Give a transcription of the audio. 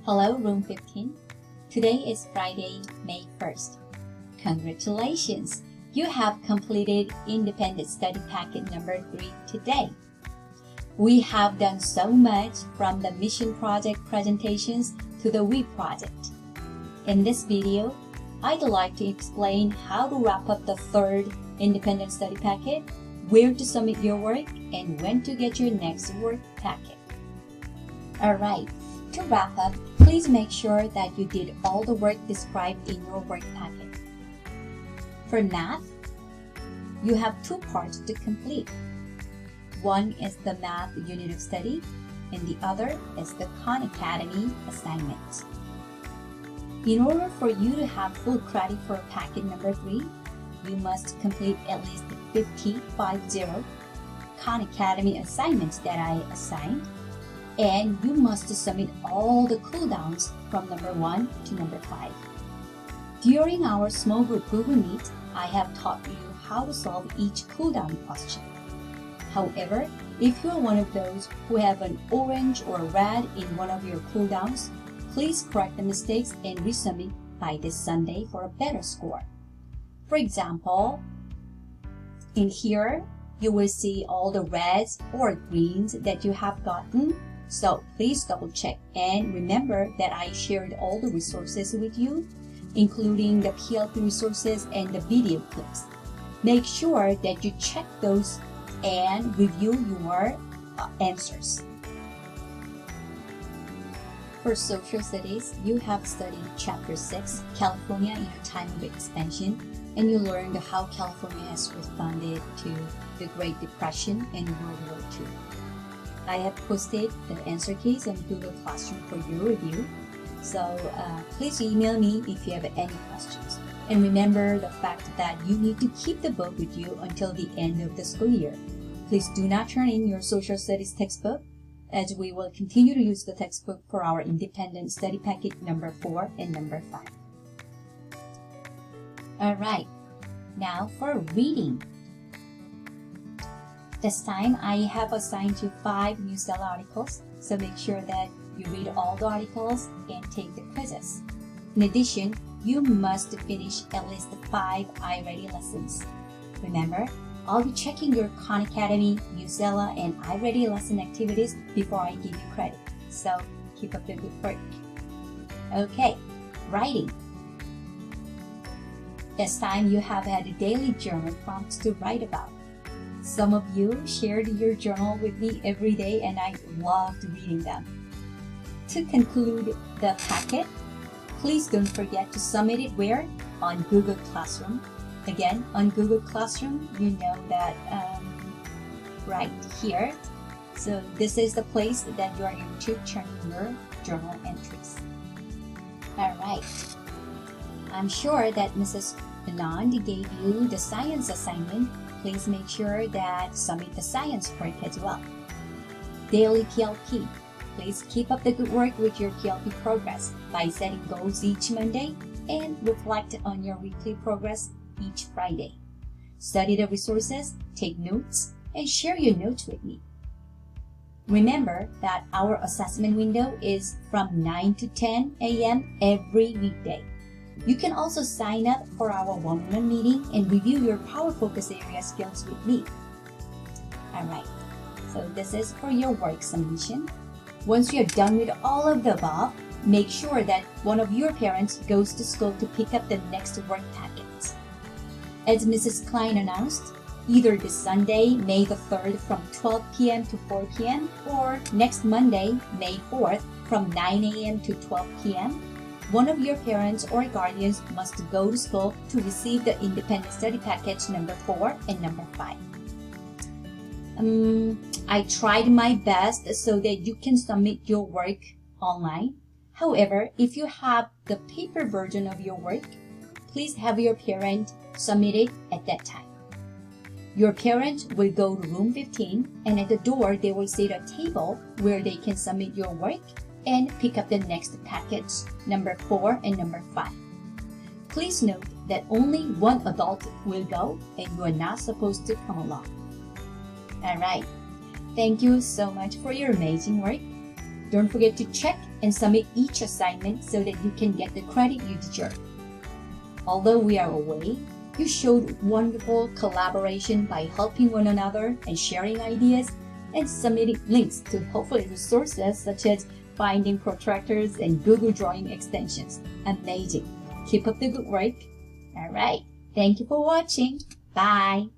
Hello, Room 15. Today is Friday, May 1st. Congratulations! You have completed Independent Study Packet number 3 today. We have done so much from the mission project presentations to the WE project. In this video, I'd like to explain how to wrap up the third Independent Study Packet, where to submit your work, and when to get your next work packet. Alright, to wrap up, please make sure that you did all the work described in your work packet. For math, you have two parts to complete. One is the math unit of study, and the other is the Khan Academy assignment. In order for you to have full credit for packet number 3, you must complete at least 50 Khan Academy assignments that I assigned, and you must submit all the cooldowns from number 1 to number 5. During our small group Google Meet, I have taught you how to solve each cooldown question. However, if you are one of those who have an orange or red in one of your cooldowns, please correct the mistakes and resubmit by this Sunday for a better score. For example, in here, you will see all the reds or greens that you have gotten. So please double check and remember that I shared all the resources with you, including the PLP resources and the video clips. Make sure that you check those and review your answers. For social studies, you have studied Chapter 6, California in a Time of Expansion, and you learned how California has responded to the Great Depression and World War II. I have posted the answer keys on Google Classroom for your review, so please email me if you have any questions. And remember the fact that you need to keep the book with you until the end of the school year. Please do not turn in your social studies textbook, as we will continue to use the textbook for our Independent Study Packet number 4 and number 5. Alright, now for reading. This time I have assigned you 5 Newsletter articles, so make sure that you read all the articles and take the quizzes. In addition, you must finish at least 5 iReady lessons. Remember, I'll be checking your Khan Academy, Newsletter, and iReady lesson activities before I give you credit, so keep up the good work. Okay, writing. This time you have had daily journal prompts to write about. Some of you shared your journal with me every day and I loved reading them. To conclude the packet, please don't forget to submit it where? On Google Classroom. Again, on Google Classroom, you know that right here. So this is the place that you are able to turn in your journal entries. Alright. I'm sure that Mrs. Anand gave you the science assignment. Please make sure that submit the science work as well. Daily PLP. Please keep up the good work with your PLP progress by setting goals each Monday and reflect on your weekly progress each Friday. Study the resources, take notes, and share your notes with me. Remember that our assessment window is from 9 to 10 a.m. every weekday. You can also sign up for our one-on-one meeting and review your Power Focus Area skills with me. Alright, so this is for your work submission. Once you're done with all of the above, make sure that one of your parents goes to school to pick up the next work packet. As Mrs. Klein announced, either this Sunday, May the 3rd from 12 p.m. to 4 p.m. or next Monday, May 4th from 9 a.m. to 12 p.m., one of your parents or guardians must go to school to receive the Independent Study Package number 4 and number 5. I tried my best so that you can submit your work online. However, if you have the paper version of your work, please have your parent submit it at that time. Your parent will go to room 15 and at the door they will see a table where they can submit your work and pick up the next package, number 4 and number 5. Please note that only one adult will go and you are not supposed to come along. Alright, thank you so much for your amazing work. Don't forget to check and submit each assignment so that you can get the credit you deserve. Although we are away, you showed wonderful collaboration by helping one another and sharing ideas and submitting links to helpful resources such as binding protractors and Google Drawing extensions. Amazing! Keep up the good work. All right. Thank you for watching. Bye.